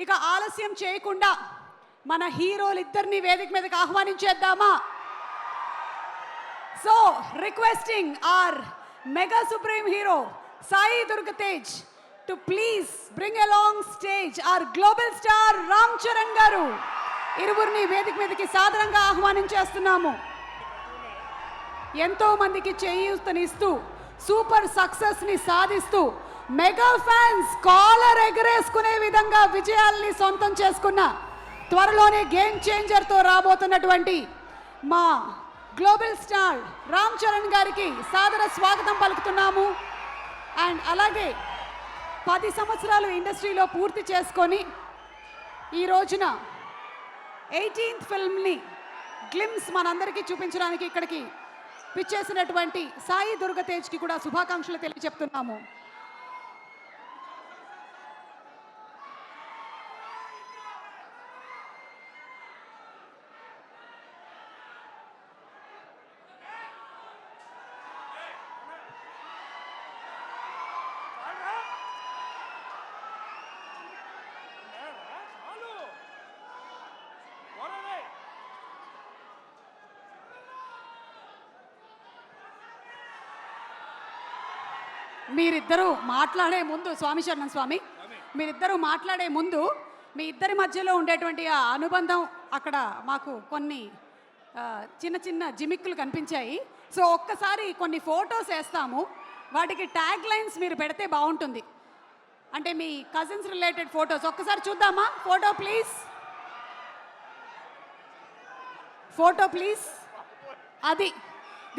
ఇక ఆలస్యం చేయకుండా మన హీరోలు ఇద్దరిని వేదిక మీదకి ఆహ్వానించేద్దామా? So requesting our mega supreme hero Sai Durga Tej to please bring along stage our global star Ram Charan garu. ఇరువురిని వేదిక మీదకి సాదరంగా ఆహ్వానించేస్తున్నాము. ఎంతో మందికి చేయూతనిస్తూ సూపర్ సక్సెస్ ని సాధిస్తూ మెగా ఫ్యాన్స్ కాలర్ ఎగరేసుకునే విధంగా విజయాల్ని సొంతం చేసుకున్న త్వరలోనే గేమ్ చేంజర్ తో రాబోతున్నటువంటి మా గ్లోబల్ స్టార్ రామ్ చరణ్ గారికి సాదర స్వాగతం పలుకుతున్నాము. అండ్ అలాగే 10 సంవత్సరాలు ఇండస్ట్రీలో పూర్తి చేసుకొని ఈ రోజున 18th ఫిల్మ్ని గ్లిమ్స్ మనందరికీ చూపించడానికి ఇక్కడికి పిచ్చేసినటువంటి సాయి దుర్గ తేజ్కి కూడా శుభాకాంక్షలు తెలియజెప్తున్నాము. మీరిద్దరూ మాట్లాడే ముందు స్వామి శరణం స్వామి, మీరిద్దరూ మాట్లాడే ముందు మీ ఇద్దరి మధ్యలో ఉండేటువంటి ఆ అనుబంధం అక్కడ మాకు కొన్ని చిన్న చిన్న జిమిక్కులు కనిపించాయి. సో ఒక్కసారి కొన్ని ఫొటోస్ వేస్తాము, వాటికి ట్యాగ్ లైన్స్ మీరు పెడితే బాగుంటుంది. అంటే మీ కజిన్స్ రిలేటెడ్ ఫొటోస్ ఒక్కసారి చూద్దామా? Photo please, photo please. అది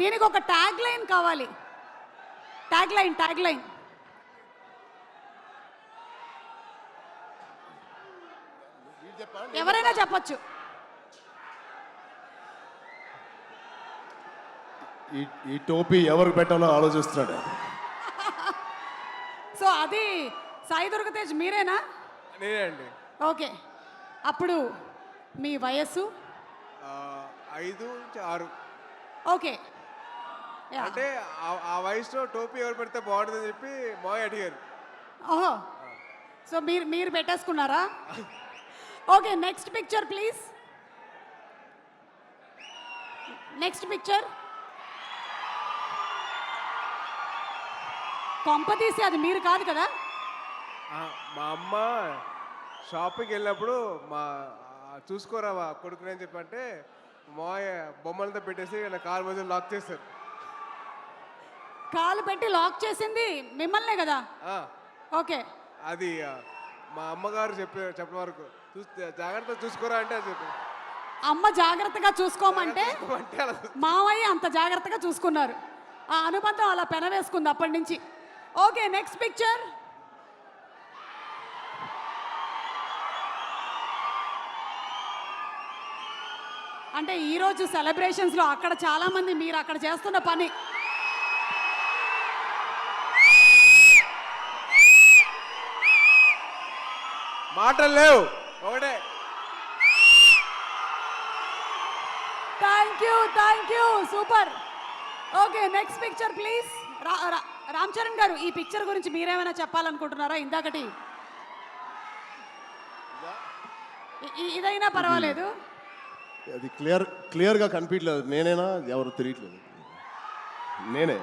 దీనికి ఒక ట్యాగ్ లైన్ కావాలి. ట్యాగ్ లైన్ ఎవరైనా చెప్పొచ్చు. ఈ టోపీ ఎవరికి పెట్టాలో ఆలోచిస్తున్నాడు. సో అది సాయి దుర్గ తేజ్ మీరేనా? నేనే అండి. ఓకే, అప్పుడు మీ వయస్సు 5 నుంచి 6. ఓకే, అంటే ఆ వయసులో టోపీ ఎవరు పెడితే బాగుంటుందని చెప్పి మాయ అడిగారు. ఓహో, సో మీరు పెట్టేసుకున్నారా? Okay, next picture please. Next picture. కొంపతీసి అది మీరు కాదు కదా? మా అమ్మ షాపింగ్కి వెళ్ళినప్పుడు చూసుకోరా కొడుకుని అని చెప్పంటే మాయ బొమ్మలతో పెట్టేసి నా కారు మధ్య లాక్ చేశారు. కాలు పెట్టి లాక్ చేసింది మిమ్మల్నే కదా? ఓకే, అది మా అమ్మగారు చెప్పిన వరకు జాగ్రత్తగా చూసుకోరా అంటే అది చెప్పి అమ్మ జాగ్రత్తగా చూసుకోమంటే మావయ్య అంత జాగ్రత్తగా చూసుకున్నారు. ఆ అనుబంధం అలా పెనవేసుకుంది అప్పటి నుంచి. Okay, next picture. అంటే ఈరోజు సెలబ్రేషన్స్లో అక్కడ చాలామంది మీరు అక్కడ చేస్తున్న పని మాటలు లేవు, ఒకటే. Thank you super. Okay, next picture please. Ram Charan గారు, ఈ పిక్చర్ గురించి మీరేమైనా చెప్పాలనుకుంటున్నారా? ఇందాకటి ఇదైనా పర్వాలేదు. అది క్లియర్గా కనిపించలేదు. నేనేనా ఎవరు తెలియట్లేదు. నేనే.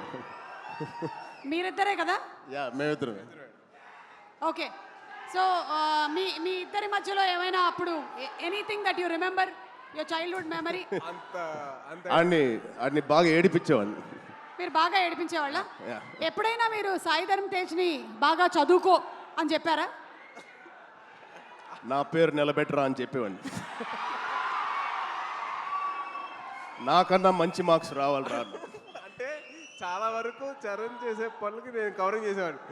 మీరిద్దరే కదా? యా, మేమిద్దరమే. ఓకే, సో మీ ఇద్దరి మధ్యలో ఏమైనా అప్పుడు anything that you remember your childhood memory? ఆడిని బాగా ఏడిపించేవాడిని. మీరు బాగా ఏడిపించేవాళ్ళ? ఎప్పుడైనా మీరు సాయి ధరమ్ తేజ్ని బాగా చదువుకో అని చెప్పారా? నా పేరు నిలబెట్టరా అని చెప్పేవాడిని. నాకన్నా మంచి మార్క్స్ రావాలి రా. అంటే చాలా వరకు చరణ్ చేసే పనులకి నేను కవరింగ్ చేసేవాడిని.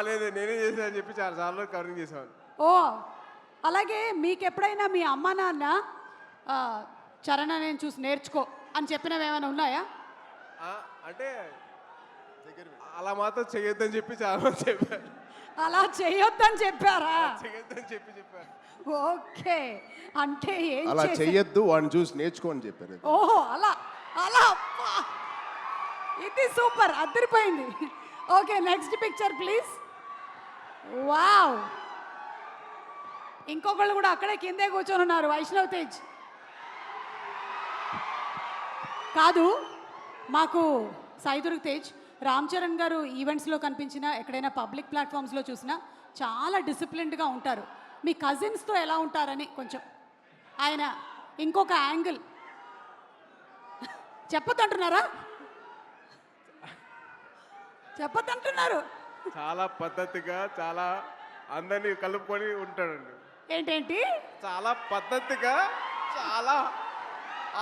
లేదు నేనే చేసా అని చెప్పి చాలా వరకు కవరింగ్ చేసేవాడిని. ఓ, అలాగే మీకు ఎప్పుడైనా మీ అమ్మ నాన్న చరణ్ నేను చూసి నేర్చుకో అని చెప్పినవి ఏమైనా ఉన్నాయా? అంటే అలా మాత్రం చేయొద్దని చెప్పి చాలా మంది చెప్పారు. అలా చేయొద్దని చెప్పారా? చేయొద్దని చెప్పారు. ఓకే, అంటే అలా చెయ్యొద్దు, వాడిని చూసి నేర్చుకో అని చెప్పారు. ఓహో, అలా అలా. ఇది సూపర్, అదిరిపోయింది. Okay, next picture please. Wow, ఇంకొకళ్ళు కూడా అక్కడే కిందే కూర్చొని ఉన్నారు, వైష్ణవ్ తేజ్. కాదు, మాకు సాయిదుర్గ్ తేజ్, రామ్ చరణ్ గారు ఈవెంట్స్లో కనిపించినా ఎక్కడైనా పబ్లిక్ ప్లాట్ఫామ్స్లో చూసినా చాలా డిసిప్లిన్డ్గా ఉంటారు. మీ కజిన్స్తో ఎలా ఉంటారని కొంచెం ఆయన ఇంకొక యాంగిల్ చెప్పొద్దంటున్నారా? చెప్పొద్దంటున్నారు. చాలా పద్ధతిగా, చాలా అందరినీ కలుపుకొని ఉంటాడండి. ఏంటేంటి? చాలా పద్ధతిగా, చాలా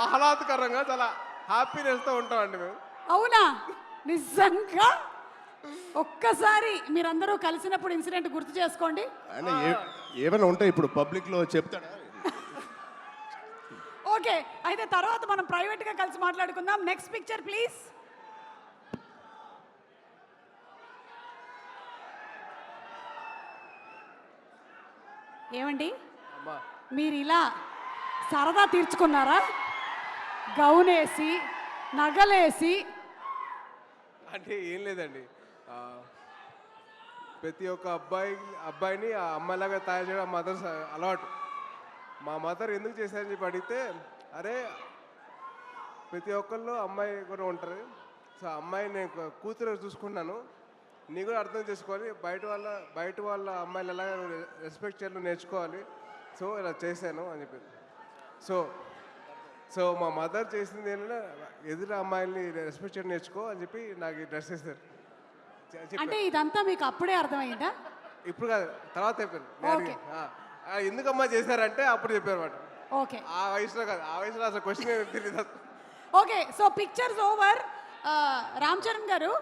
ఆహ్లాదకరంగా, చాలా హ్యాపీనెస్తో ఉంటామండి మేము. అవునా? నిజంగా ఒక్కసారి మీరందరూ కలిసినప్పుడు ఇన్సిడెంట్ గుర్తు చేసుకోండి. ఆయన ఏమైనా ఉంటే ఇప్పుడు పబ్లిక్లో చెప్తాడా? ఓకే, అయితే తర్వాత మనం ప్రైవేట్గా కలిసి మాట్లాడుకుందాం. Next picture please. ఏమండి, అమ్మా, మీరు ఇలా సరదా తీర్చుకున్నారా? గౌనేసి నగలేసి. అంటే ఏం లేదండి, ప్రతి ఒక్క అబ్బాయిని ఆ అమ్మాయిలాగా తయారు చేయడం మదర్ అలవాటు. మా మదర్ ఎందుకు చేశారని చెప్పి అడిగితే, అరే ప్రతి ఒక్కళ్ళు అమ్మాయి కూడా ఉంటారు, సో అమ్మాయి నేను కూతురు చూసుకున్నాను, నీ కూడా అర్థం చేసుకోవాలి, బయట వాళ్ళ అమ్మాయిలు ఎలా రెస్పెక్ట్ చేయాలో నేర్చుకోవాలి, సో ఇలా చేశాను అని చెప్పింది. సో మా మదర్ చేసింది ఏంటంటే, ఎదురు అమ్మాయిల్ని రెస్పెక్ట్ చేయడం నేర్చుకో అని చెప్పి నాకు ఈ డ్రెస్ చేశారు. అంటే ఇదంతా మీకు అప్పుడే అర్థమైందా? ఇప్పుడు కాదు, తర్వాత చెప్పారు. ఓకే. ఎందుకమ్మా చేశారంటే అప్పుడు చెప్పారు అన్నమాట. ఓకే, ఆ వయసులో కాదు, ఆ వయసులో అసలు క్వశ్చన్ తెలియదు. Okay. So pictures over. Ram Charan గారు,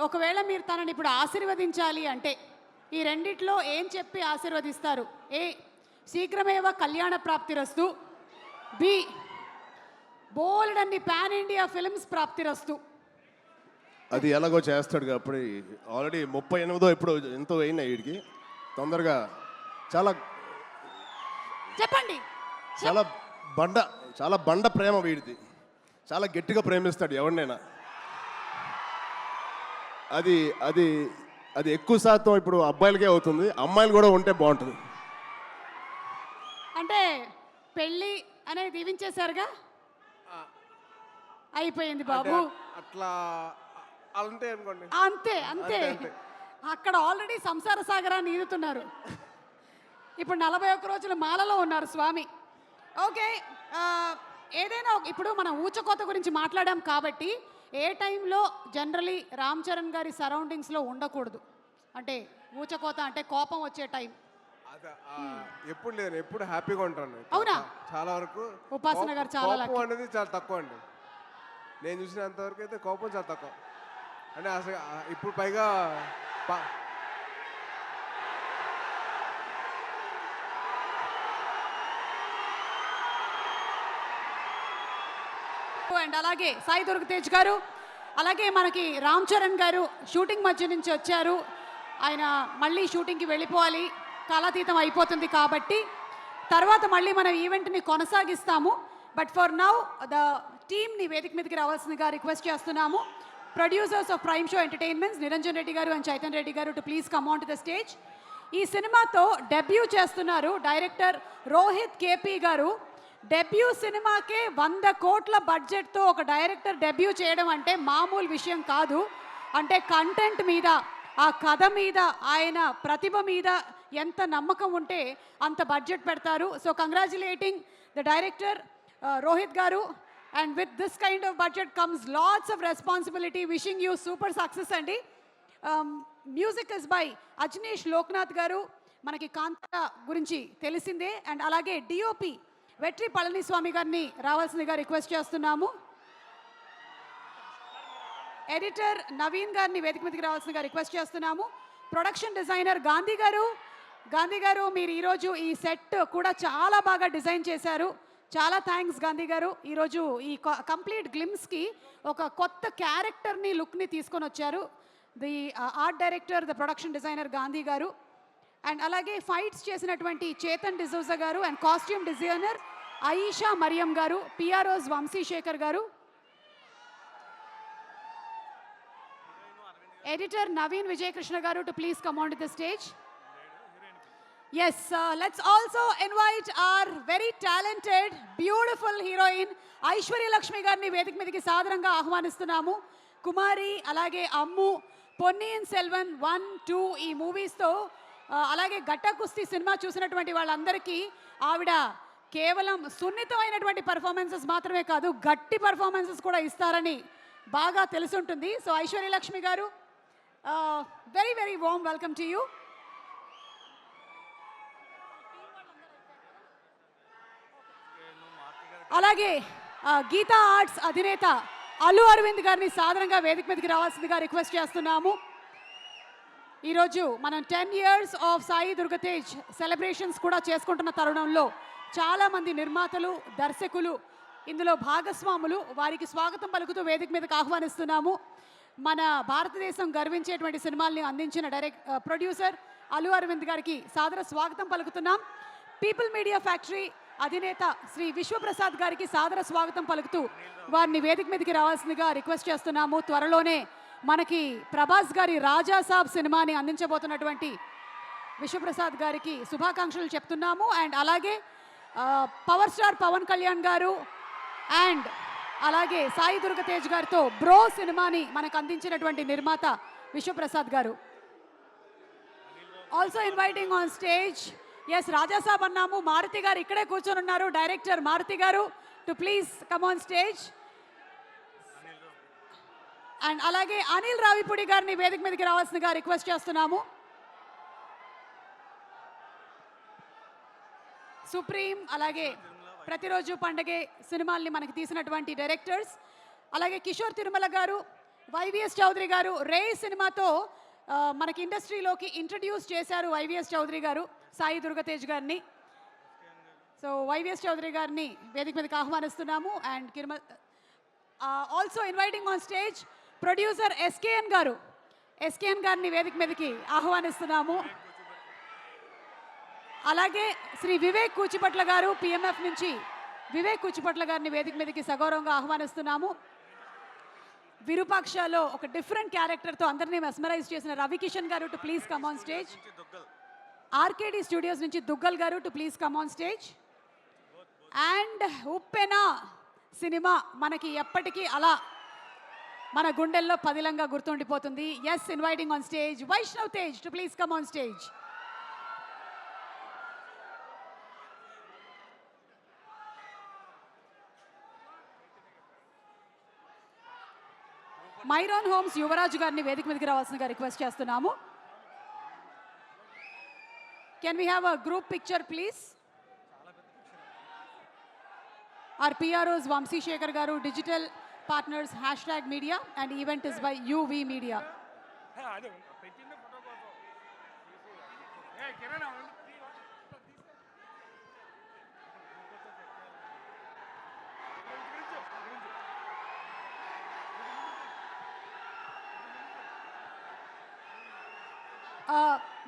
ఒకవేళ మీరు తనని ఇప్పుడు ఆశీర్వదించాలి అంటే ఈ రెండిట్లో ఏం చెప్పి ఆశీర్వదిస్తారు? ఏ, శీఘ్రమేవ కళ్యాణ ప్రాప్తిరస్తు. బి, బోల్డ్ అన్ని పాన్ ఇండియా ఫిల్మ్స్ ప్రాప్తిరస్తు. అది ఎలాగో చేస్తాడు కాబట్టి ఆల్రెడీ 38 ఇప్పుడు ఎంతో అయినా వీడికి తొందరగా చాలా చెప్పండి. చాలా బండ ప్రేమ వీడిది. చాలా గట్టిగా ప్రేమిస్తాడు ఎవరినైనా. అది అది అది ఎక్కువ శాతం ఇప్పుడు అబ్బాయిలకే అవుతుంది, అమ్మాయిలు కూడా ఉంటే బాగుంటుంది. అంటే పెళ్ళి అనేది దీవించేశారుగా, అయిపోయింది బాబు. అట్లా అంతే అనుకోండి. అంతే అంతే. అక్కడ ఆల్రెడీ సంసార సాగరాన్ని ఈదుతున్నారు. ఇప్పుడు 41 రోజుల మాలలో ఉన్నారు స్వామి. ఓకే, ఏదైనా ఇప్పుడు మనం ఊచకోత గురించి మాట్లాడాం కాబట్టి ఏ టైంలో జనరలీ రామ్ చరణ్ గారి సరౌండింగ్స్లో ఉండకూడదు? అంటే ఊచకోత అంటే కోపం వచ్చే టైం. ఎప్పుడు లేదు, ఎప్పుడు హ్యాపీగా ఉంటాను. అవునా? చాలా వరకు ఉపాసన గారు చాలా కోపం అనేది చాలా తక్కువ అండి. నేను చూసినంత వరకు అయితే కోపం చాలా తక్కువ. అంటే అసలు ఇప్పుడు పైగా అండ్ అలాగే సాయిదుర్గ్ తేజ్ గారు, అలాగే మనకి రామ్ చరణ్ గారు షూటింగ్ మధ్య నుంచి వచ్చారు. ఆయన మళ్ళీ షూటింగ్కి వెళ్ళిపోవాలి, కాలాతీతం అయిపోతుంది కాబట్టి తర్వాత మళ్ళీ మనం ఈవెంట్ని కొనసాగిస్తాము. బట్ ఫర్ నౌ ద టీమ్ని వేదిక మీదకి రావాల్సిందిగా రిక్వెస్ట్ చేస్తున్నాము. Producers of prime show entertainments Niranjan Reddy గారు అండ్ చైతన్ రెడ్డి గారు to please come on to the stage. ఈ సినిమాతో డెబ్యూ చేస్తున్నారు డైరెక్టర్ రోహిత్ కేపీ గారు. డెబ్యూ సినిమాకే 100 కోట్ల బడ్జెట్తో ఒక డైరెక్టర్ డెబ్యూ చేయడం అంటే మామూలు విషయం కాదు. అంటే కంటెంట్ మీద, ఆ కథ మీద, ఆయన ప్రతిభ మీద ఎంత నమ్మకం ఉంటే అంత బడ్జెట్ పెడతారు. So congratulating the director Rohit garu. And with this kind of budget comes lots of responsibility. Wishing you super success అండి. Music is by Ajaneesh Loknath garu. మనకి కాంతార గురించి తెలిసిందే. అండ్ అలాగే డిఓపి వెట్రి పళనిస్వామి గారిని రావాల్సిందిగా రిక్వెస్ట్ చేస్తున్నాము. ఎడిటర్ నవీన్ గారిని వేదిక మీదకి రావాల్సిందిగా రిక్వెస్ట్ చేస్తున్నాము. ప్రొడక్షన్ డిజైనర్ గాంధీ గారు మీరు ఈరోజు ఈ సెట్ కూడా చాలా బాగా డిజైన్ చేశారు. చాలా థ్యాంక్స్ గాంధీ గారు. ఈరోజు ఈ కంప్లీట్ గ్లిమ్స్కి ఒక కొత్త క్యారెక్టర్ని, లుక్ని తీసుకొని వచ్చారు. The art director, the production designer Gandhi గారు. అండ్ అలాగే ఫైట్స్ చేసినటువంటి చేతన్ డిజోజా గారు and costume designer Ayesha Mariam గారు, పిఆర్ఓస్ వంశీశేఖర్ గారు, ఎడిటర్ నవీన్ విజయకృష్ణ గారు to please come on to the stage. Yes, let's also invite our very talented, beautiful heroine Aishwarya Lakshmi గారిని వేదిక మీదకి సాదరంగా ఆహ్వానిస్తున్నాము. కుమారి అలాగే అమ్ము, పొన్నియిన్ సెల్వన్ 1, 2 ఈ మూవీస్తో అలాగే గట్టా కుస్తీ సినిమా చూసినటువంటి వాళ్ళందరికీ ఆవిడ కేవలం సున్నితమైనటువంటి పర్ఫార్మెన్సెస్ మాత్రమే కాదు, గట్టి పర్ఫార్మెన్సెస్ కూడా ఇస్తారని బాగా తెలుసుంటుంది. So Aishwarya Lakshmi garu, very very warm welcome to you. అలాగే గీతా ఆర్ట్స్ అధినేత అల్లు అరవింద్ గారిని సాధారణంగా వేదిక మీదకి రావాల్సిందిగా రిక్వెస్ట్ చేస్తున్నాము. ఈరోజు మనం 10 years of Sai Durgatej celebrations కూడా చేసుకుంటున్న తరుణంలో చాలామంది నిర్మాతలు, దర్శకులు ఇందులో భాగస్వాములు, వారికి స్వాగతం పలుకుతూ వేదిక మీదకి ఆహ్వానిస్తున్నాము. మన భారతదేశం గర్వించేటువంటి సినిమాల్ని అందించిన ప్రొడ్యూసర్ అల్లు అరవింద్ గారికి సాదర స్వాగతం పలుకుతున్నాం. పీపుల్ మీడియా ఫ్యాక్టరీ అధినేత శ్రీ విశ్వప్రసాద్ గారికి సాదర స్వాగతం పలుకుతూ వారిని వేదిక మీదకి రావాల్సిందిగా రిక్వెస్ట్ చేస్తున్నాము. త్వరలోనే మనకి ప్రభాస్ గారి రాజా సాబ్ సినిమాని అందించబోతున్నటువంటి విశ్వప్రసాద్ గారికి శుభాకాంక్షలు చెప్తున్నాము. అండ్ అలాగే పవర్ స్టార్ పవన్ కళ్యాణ్ గారు అండ్ అలాగే సాయి దుర్గతేజ్ గారితో బ్రో సినిమాని మనకు అందించినటువంటి నిర్మాత Vishwaprasad garu. Also inviting on stage, yes Raja Saab అన్నాము, మారుతి గారు ఇక్కడే కూర్చొని ఉన్నారు, director Maruthi garu to please come on stage. And అలాగే అనిల్ రావిపూడి గారిని వేదిక మీదకి రావాల్సిందిగా రిక్వెస్ట్ చేస్తున్నాము. సుప్రీం అలాగే ప్రతిరోజు పండగే సినిమాల్ని మనకి తీసినటువంటి డైరెక్టర్స్, అలాగే కిషోర్ తిరుమల గారు, వైవిఎస్ చౌదరి గారు రే సినిమాతో మనకి ఇండస్ట్రీలోకి ఇంట్రడ్యూస్ చేశారు వైవిఎస్ చౌదరి గారు సాయి దుర్గతేజ్ గారిని. సో వైవిఎస్ చౌదరి గారిని వేదిక మీదకి ఆహ్వానిస్తున్నాము. And also inviting on stage producer SKN garu, SKN గారిని వేదిక మీదకి ఆహ్వానిస్తున్నాము. అలాగే శ్రీ వివేక్ కూచిపట్ల గారు పిఎంఎఫ్ నుంచి వివేక్ కూచిపట్ల గారిని వేదిక మీదకి సగౌరవంగా ఆహ్వానిస్తున్నాము. విరూపాక్షలో ఒక డిఫరెంట్ క్యారెక్టర్తో అందరినీ మెస్మరైజ్ చేసిన Ravi Kishan garu to please come on stage. RKD studios నుంచి Duggal garu to please come on stage. And Uppena cinema మనకి ఎప్పటికీ అలా మన గుండెల్లో పదిలంగా గుర్తుండిపోతుంది. Yes, inviting on stage Vaishnav Tej to please come on stage. Myron homes Yuvaraju గారిని వేదిక మీదకి రావాల్సిందిగా రిక్వెస్ట్ చేస్తున్నాము. Can we have a group picture please? Our PROs Vamsi Shekar garu, digital partners #media and event is by UV media.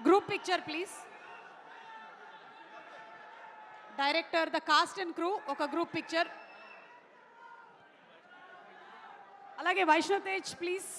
Group picture please. Director, the cast and crew ఒక group picture. అలాగే Vaishnav Tej please.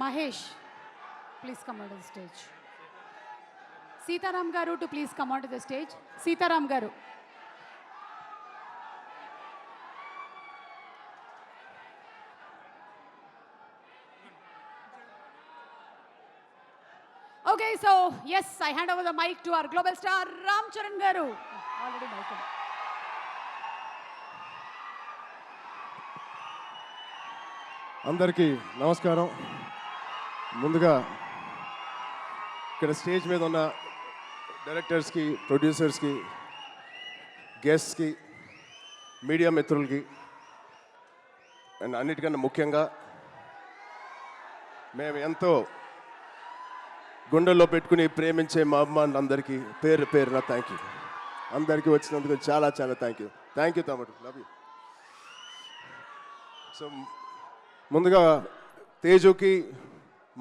Mahesh, please come onto the stage. Sitaram garu to please come onto the stage. Sitaram garu. Okay, so yes, I hand over the mic to our global star Ram Charan garu. Already mic. అందరికీ నమస్కారం. ముందుగా ఇక్కడ stage మీద ఉన్న డైరెక్టర్స్కి, ప్రొడ్యూసర్స్కి, గెస్ట్స్కి, media మిత్రులకి and అన్నిటికన్నా ముఖ్యంగా మేము ఎంతో గుండెల్లో పెట్టుకుని ప్రేమించే మా అభిమానులందరికీ పేరు పేరున థ్యాంక్ యూ. అందరికీ వచ్చినందుకు చాలా చాలా థ్యాంక్ యూ తమ్ముడు, లవ్ యూ. సో ముందుగా తేజుకి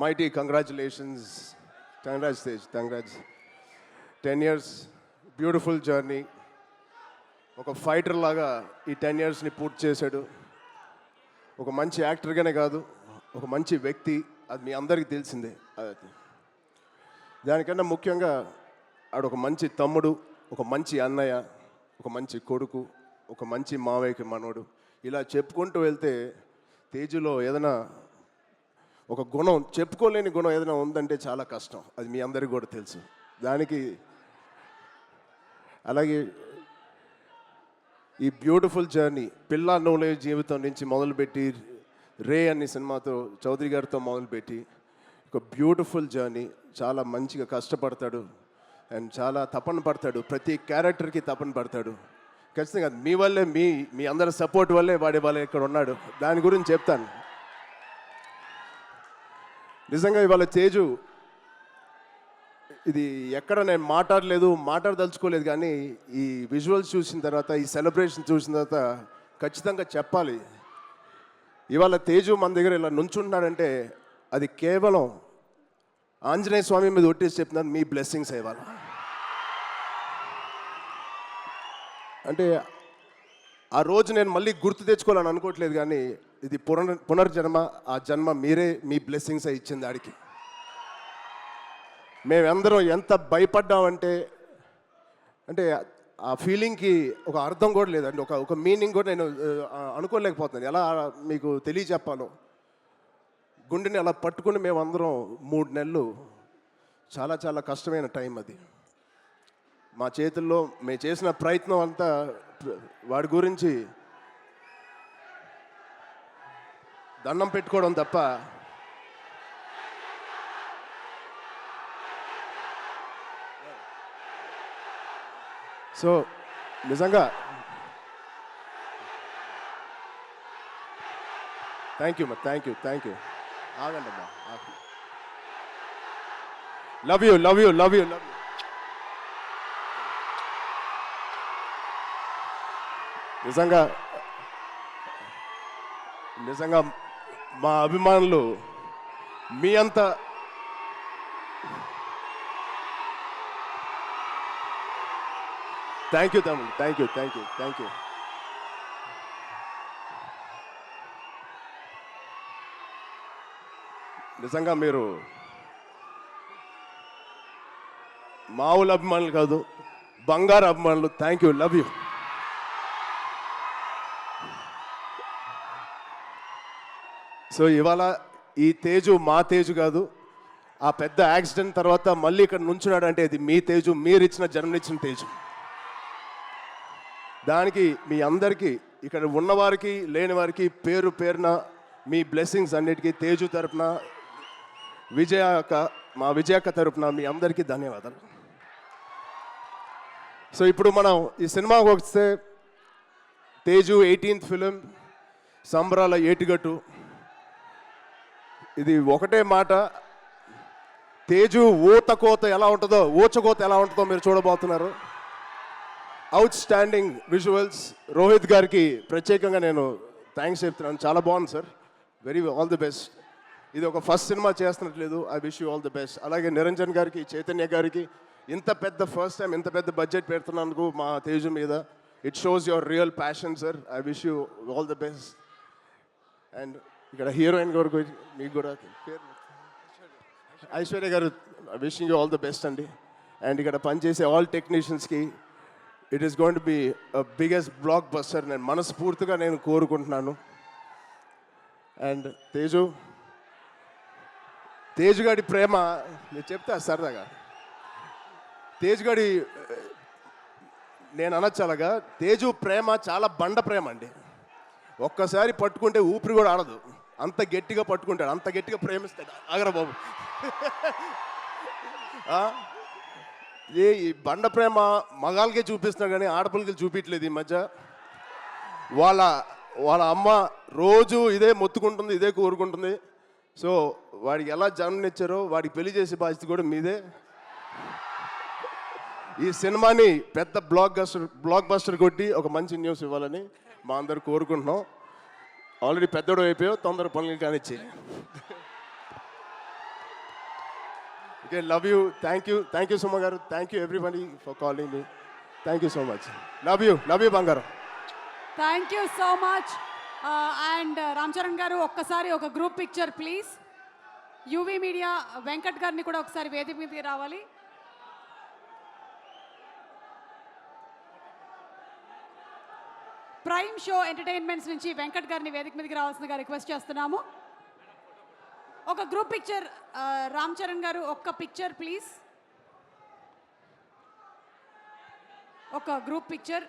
mighty congratulations. Tej, congrats. 10 years beautiful journey. ఒక ఫైటర్ లాగా ఈ 10 yearsని పూర్తి చేశాడు. ఒక మంచి యాక్టర్గానే కాదు, ఒక మంచి వ్యక్తి, అది మీ అందరికీ తెలిసిందే. దానికన్నా ముఖ్యంగా ఆడు ఒక మంచి తమ్ముడు, ఒక మంచి అన్నయ్య, ఒక మంచి కొడుకు, ఒక మంచి మావయ్యకి మనోడు. ఇలా చెప్పుకుంటూ వెళ్తే తేజులో ఏదైనా ఒక గుణం, చెప్పుకోలేని గుణం ఏదైనా ఉందంటే చాలా కష్టం. అది మీ అందరికీ కూడా తెలుసు. దానికి అలాగే ఈ బ్యూటిఫుల్ జర్నీ పిల్ల నూలే జీవితం నుంచి మొదలుపెట్టి రే అనే సినిమాతో చౌదరి గారితో మొదలుపెట్టి ఒక బ్యూటిఫుల్ జర్నీ. చాలా మంచిగా కష్టపడతాడు అండ్ చాలా తపన పడతాడు. ప్రతి క్యారెక్టర్కి తపన పడతాడు. ఖచ్చితంగా మీ వల్లే, మీ అందరి సపోర్ట్ వల్లే వాడే వాళ్ళే ఇక్కడ ఉన్నాడు. దాని గురించి చెప్తాను. నిజంగా ఇవాళ తేజు ఇది ఎక్కడ నేను మాట్లాడదలుచుకోలేదు, కానీ ఈ విజువల్స్ చూసిన తర్వాత, ఈ సెలబ్రేషన్ చూసిన తర్వాత ఖచ్చితంగా చెప్పాలి. ఇవాళ తేజు మన దగ్గర ఇలా నుంచుంటున్నాడంటే అది కేవలం ఆంజనేయ స్వామి మీద ఒట్టేసి చెప్తున్నాను, మీ బ్లెస్సింగ్స్ ఇవాళ. అంటే ఆ రోజు నేను మళ్ళీ గుర్తు తెచ్చుకోవాలని అనుకోవట్లేదు, కానీ ఇది పునర్జన్మ. ఆ జన్మ మీరే, మీ బ్లెస్సింగ్స్ ఇచ్చింది ఆడికి. మేమందరం ఎంత భయపడ్డామంటే, అంటే ఆ ఫీలింగ్కి ఒక అర్థం కూడా లేదండి, ఒక మీనింగ్ కూడా నేను అనుకోలేకపోతున్నాను. ఎలా మీకు తెలియచెప్పాలో. గుండెని అలా పట్టుకుని మేమందరం 3 నెలలు చాలా చాలా కష్టమైన టైం అది. మా చేతుల్లో మేము చేసిన ప్రయత్నం అంతా వాడి గురించి దండం పెట్టుకోవడం తప్ప సో నిజంగా థ్యాంక్ యూ ఆగండి అమ్మా. Love you. నిజంగా మా అభిమానులు మీ అంత థ్యాంక్ యూ తమ్ముడు, థ్యాంక్ యూ. నిజంగా మీరు మామూలు అభిమానులు కాదు, బంగారు అభిమానులు. Thank you, love you. So ఇవాళ ఈ తేజు మా తేజు కాదు. ఆ పెద్ద యాక్సిడెంట్ తర్వాత మళ్ళీ ఇక్కడ నుంచున్నాడు అంటే ఇది మీ తేజు, మీరిచ్చిన జన్మనిచ్చిన తేజు. దానికి మీ అందరికీ, ఇక్కడ ఉన్నవారికి లేని వారికి పేరు పేరున మీ బ్లెస్సింగ్స్ అన్నిటికీ తేజు తరపున, మా విజయక్క తరపున మీ అందరికీ ధన్యవాదాలు. సో ఇప్పుడు మనం ఈ సినిమాకి వస్తే తేజు 18th ఫిలిం, సంబరాల ఏటిగట్టు. ఇది ఒకటే మాట, తేజు ఊచకోత ఎలా ఉంటుందో మీరు చూడబోతున్నారు. Out standing visuals. రోహిత్ గారికి ప్రత్యేకంగా నేను థ్యాంక్స్ చెప్తున్నాను. చాలా బాగుంది సార్, ఆల్ ది బెస్ట్. ఇది ఒక ఫస్ట్ సినిమా చేస్తున్నట్లేదు. I wish you all the best. అలాగే నిరంజన్ గారికి, చైతన్య గారికి ఇంత పెద్ద ఫస్ట్ టైం ఇంత పెద్ద బడ్జెట్ పెడుతున్నందుకు మా తేజు మీద. It shows your real passion sir. I wish you all the best. And ఇక్కడ హీరోయిన్ గారు మీకు కూడా Aishwarya garu, wishing you all the best అండి. అండ్ ఇక్కడ పనిచేసే ఆల్ టెక్నీషియన్స్కి it is going to be biggest blockbuster నేను మనస్ఫూర్తిగా కోరుకుంటున్నాను. అండ్ తేజు గారి ప్రేమ నేను చెప్తా సరదాగా. తేజు గారి నేను అనొచ్చాలగా, తేజు ప్రేమ చాలా బండ ప్రేమ అండి. ఒక్కసారి పట్టుకుంటే ఊపిరి కూడా ఆడదు, అంత గట్టిగా పట్టుకుంటాడు, అంత గట్టిగా ప్రేమిస్తాడు. ఆగరా బాబు. ఈ బండ ప్రేమ మగాళ్ళకే చూపిస్తున్నాడు కానీ ఆడపిల్లకి చూపించలేదు ఈ మధ్య. వాళ్ళ అమ్మ రోజు ఇదే మొత్తుకుంటుంది, ఇదే కోరుకుంటుంది. సో వాడికి ఎలా జన్మనిచ్చారో వాడికి పెళ్లి చేసే బాధ్యత కూడా మీదే. ఈ సినిమాని పెద్ద బ్లాక్ బస్టర్ కొట్టి ఒక మంచి న్యూస్ ఇవ్వాలని మా అందరు కోరుకుంటున్నాం. ఆల్రెడీ పెద్దోడు అయిపోయావు, తొందర పనులు కానిచ్చి. Okay, love you, thank you Suma garu, thank you everybody for calling me. Thank you so much. Love you బంగారం. Thank you so much. And Ram Charan garu ఒక్కసారి ఒక group picture please. UV media Venkat గారిని కూడా ఒకసారి వేదిక మీదకి రావాలి. ప్రైమ్ షో ఎంటర్టైన్మెంట్స్ నుంచి వెంకట్ గారిని వేదిక మీదకి రావాల్సిందిగా రిక్వెస్ట్ చేస్తున్నాము. ఒక గ్రూప్ పిక్చర్ రామ్ చరణ్ గారు, ఒక్క పిక్చర్ ప్లీజ్. ఒక గ్రూప్ పిక్చర్.